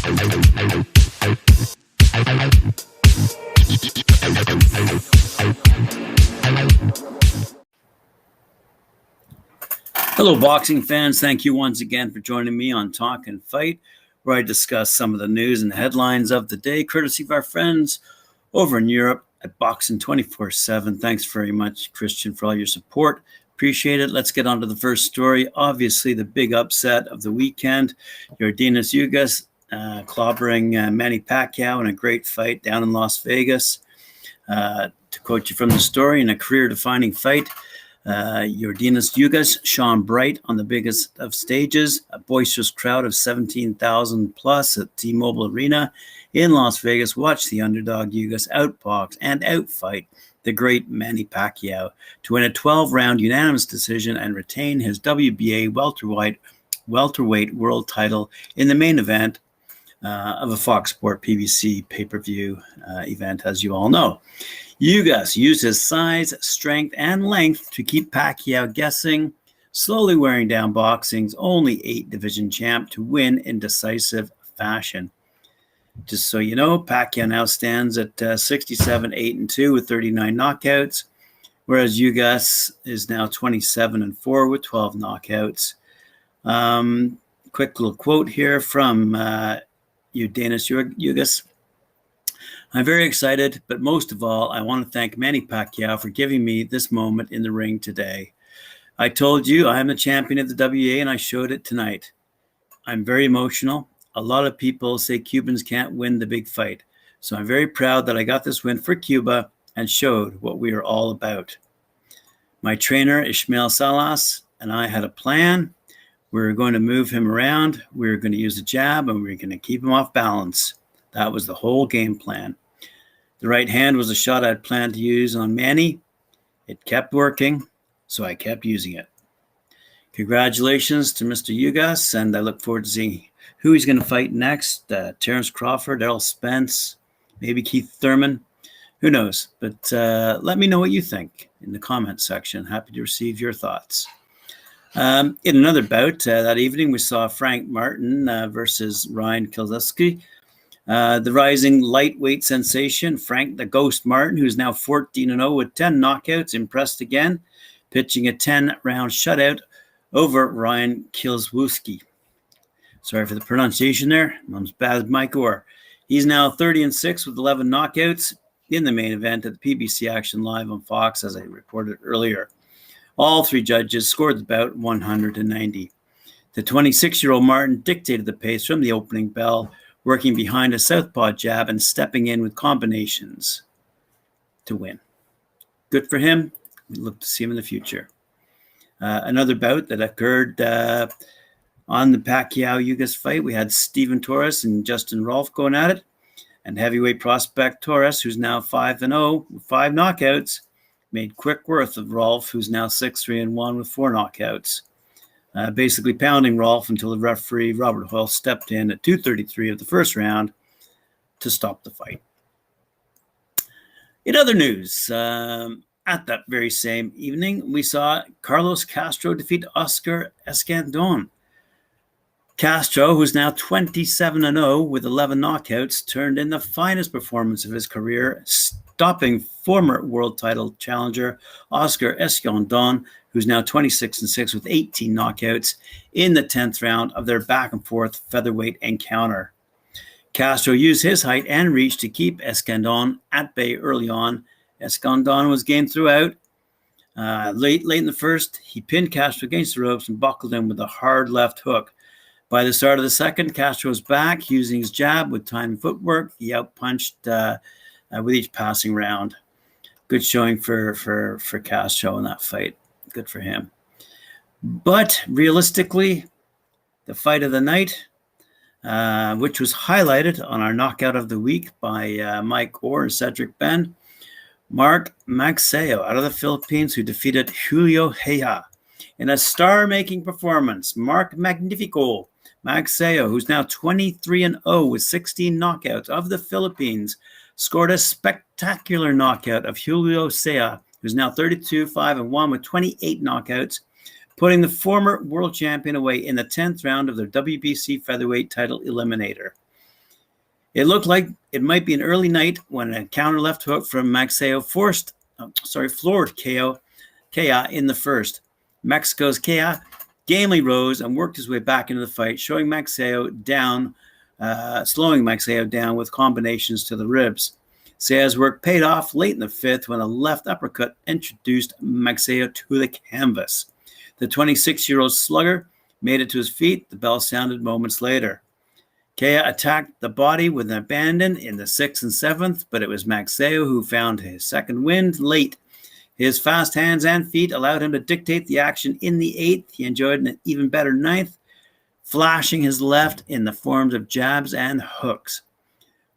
Hello, boxing fans. Thank you once again for joining me on Talkin Fight, where I discuss some of the news and headlines of the day, courtesy of our friends over in Europe at Boxing 24/7. Thanks very much, Christian, for all your support. Appreciate it. Let's get on to the first story. Obviously, the big upset of the weekend. Yordenis Yugas clobbering Manny Pacquiao in a great fight down in Las Vegas. To quote you from the story, in a career-defining fight, Yordenis Yugas shone bright on the biggest of stages, a boisterous crowd of 17,000 plus at T-Mobile Arena in Las Vegas watched the underdog Yugas outbox and outfight the great Manny Pacquiao to win a 12-round unanimous decision and retain his WBA welterweight world title in the main event of a Fox Sport PBC pay-per-view event, as you all know. Yugas used his size, strength, and length to keep Pacquiao guessing, slowly wearing down boxing's only 8-division champ to win in decisive fashion. Just so you know, Pacquiao now stands at 67-8-2 with 39 knockouts, whereas Yugas is now 27-4 with 12 knockouts. Quick little quote here from Yordenis Yugas. I'm very excited, but most of all, I want to thank Manny Pacquiao for giving me this moment in the ring today. I told you I am the champion of the WBA, and I showed it tonight. I'm very emotional. A lot of people say Cubans can't win the big fight, so I'm very proud that I got this win for Cuba and showed what we are all about. My trainer, Ismael Salas, and I had a plan. We were going to move him around. We were going to use the jab, and we were going to keep him off balance. That was the whole game plan. The right hand was a shot I'd planned to use on Manny. It kept working, so I kept using it. Congratulations to Mr. Yugas, and I look forward to seeing who he's going to fight next. Terrence Crawford, Errol Spence, maybe Keith Thurman. Who knows? But let me know what you think in the comment section. Happy to receive your thoughts. In another bout that evening, we saw Frank Martin versus Ryan Kielski. The rising lightweight sensation, Frank the Ghost Martin, who's now 14-0 with 10 knockouts, impressed again, pitching a 10-round shutout over Ryan Kielski. Sorry for the pronunciation there. I'm as bad as Mike Orr. He's now 30-6 with 11 knockouts in the main event at the PBC Action Live on Fox, as I reported earlier. All three judges scored the bout 190. The 26-year-old Martin dictated the pace from the opening bell, working behind a southpaw jab and stepping in with combinations to win. Good for him. We look to see him in the future. Another bout that occurred on the Pacquiao-Yugas fight, we had Steven Torres and Justin Rolfe going at it, and heavyweight prospect Torres, who's now 5-0 with 5 knockouts, made quick work of Rolfe, who's now 6-3-1 with 4 knockouts. Basically pounding Rolfe until the referee, Robert Hoyle, stepped in at 2:33 of the first round to stop the fight. In other news, at that very same evening, we saw Carlos Castro defeat Oscar Escandon. Castro, who's now 27-0 with 11 knockouts, turned in the finest performance of his career, stopping former world title challenger Oscar Escandon, who's now 26-6 with 18 knockouts, in the 10th round of their back-and-forth featherweight encounter. Castro used his height and reach to keep Escandon at bay early on. Escandon was game throughout. Late in the first, he pinned Castro against the ropes and buckled him with a hard left hook. By the start of the second, Castro was back, using his jab with time and footwork. He outpunched with each passing round. Good showing for Castro in that fight. Good for him. But realistically, the fight of the night, which was highlighted on our knockout of the week by Mike Orr and Cedric Ben, Mark Magsayo out of the Philippines, who defeated Julio Heja in a star-making performance. Mark Magnifico Magsayo, who's now 23-0 with 16 knockouts of the Philippines, scored a spectacular knockout of Julio Heja, who's now 32-5-1 with 28 knockouts, putting the former world champion away in the 10th round of their WBC featherweight title eliminator. It looked like it might be an early night when a counter left hook from Magsayo floored Kea in the first. Mexico's Kea gamely rose and worked his way back into the fight, slowing Magsayo down with combinations to the ribs. Sea's work paid off late in the fifth when a left uppercut introduced Magsayo to the canvas. The 26-year-old slugger made it to his feet. The bell sounded moments later. Kea attacked the body with an abandon in the 6th and 7th, but it was Magsayo who found his second wind late. His fast hands and feet allowed him to dictate the action in the 8th. He enjoyed an even better 9th, flashing his left in the forms of jabs and hooks.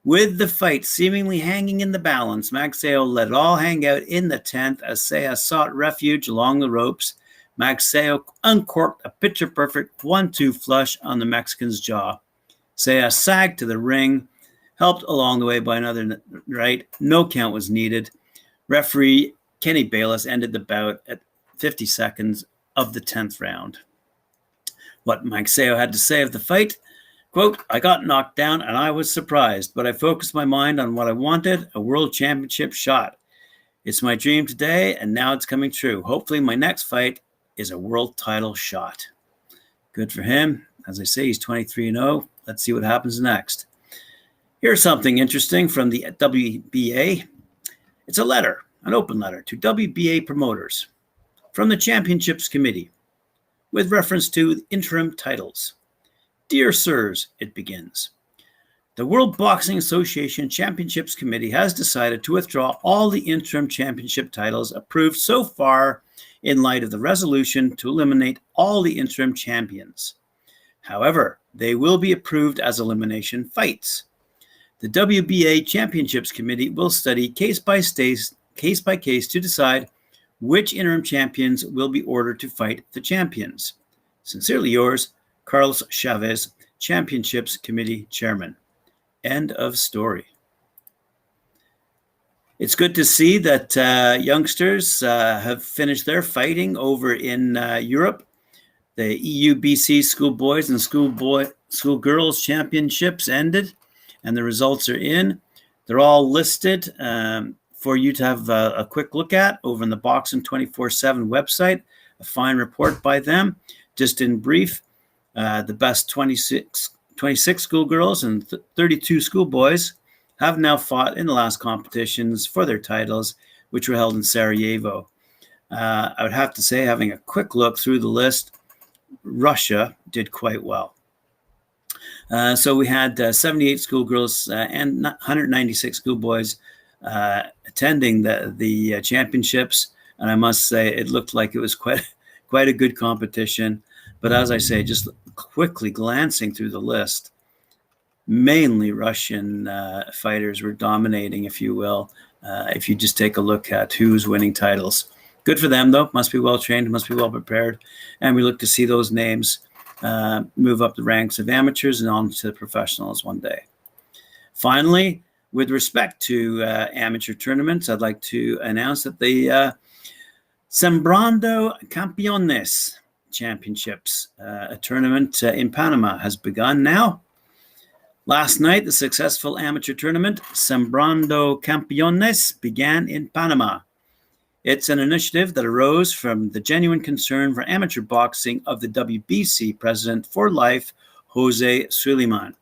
With the fight seemingly hanging in the balance, Magsayo let it all hang out in the 10th as Sea sought refuge along the ropes. Magsayo uncorked a picture-perfect 1-2 flush on the Mexican's jaw. Sea sagged to the ring, helped along the way by another right. No count was needed. Referee Kenny Bayless ended the bout at 50 seconds of the 10th round. What Magsayo had to say of the fight? Quote, "I got knocked down and I was surprised, but I focused my mind on what I wanted, a world championship shot. It's my dream today, and now it's coming true. Hopefully my next fight is a world title shot." Good for him. As I say, he's 23-0. Let's see what happens next. Here's something interesting from the WBA. It's a letter, an open letter to WBA promoters from the Championships Committee with reference to interim titles. Dear Sirs, it begins. The World Boxing Association Championships Committee has decided to withdraw all the interim championship titles approved so far in light of the resolution to eliminate all the interim champions. However, they will be approved as elimination fights. The WBA Championships Committee will study case by case to decide which interim champions will be ordered to fight the champions. Sincerely yours, Carlos Chavez, Championships Committee Chairman. End of story. It's good to see that youngsters have finished their fighting over in Europe. The EU-BC schoolboys and schoolgirls championships ended, and the results are in. They're all listed for you to have a quick look at over in the Boxing 24/7 website. A fine report by them. Just in brief, the best 26 schoolgirls and 32 schoolboys have now fought in the last competitions for their titles, which were held in Sarajevo. I would have to say, having a quick look through the list, Russia did quite well. So we had 78 schoolgirls and 196 schoolboys attending the championships, and I must say it looked like it was quite a good competition. But as I say, just quickly glancing through the list, mainly Russian fighters were dominating, if you will, if you just take a look at who's winning titles. Good for them, though. Must be well-trained, must be well-prepared. And we look to see those names move up the ranks of amateurs and on to professionals one day. Finally, with respect to amateur tournaments, I'd like to announce that the Sambrando Campiones Championships, a tournament in Panama, has begun now. Last night, the successful amateur tournament, Sambrando Campiones, began in Panama. It's an initiative that arose from the genuine concern for amateur boxing of the WBC president for life, Jose Suleiman.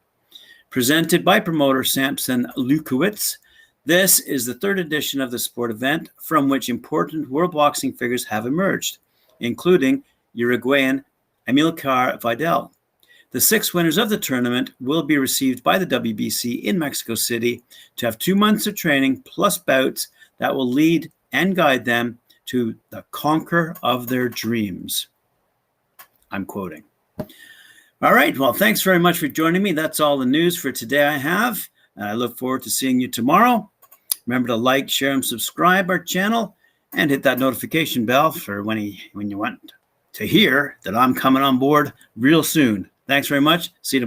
Presented by promoter Samson Lukowitz, this is the third edition of the sport event from which important world boxing figures have emerged, including Uruguayan Amilcar Vidal. The 6 winners of the tournament will be received by the WBC in Mexico City to have 2 months of training plus bouts that will lead and guide them to the conquer of their dreams. I'm quoting. All right. Well, thanks very much for joining me. That's all the news for today I have. And I look forward to seeing you tomorrow. Remember to like, share, and subscribe our channel and hit that notification bell for when you want to hear that I'm coming on board real soon. Thanks very much. See you tomorrow.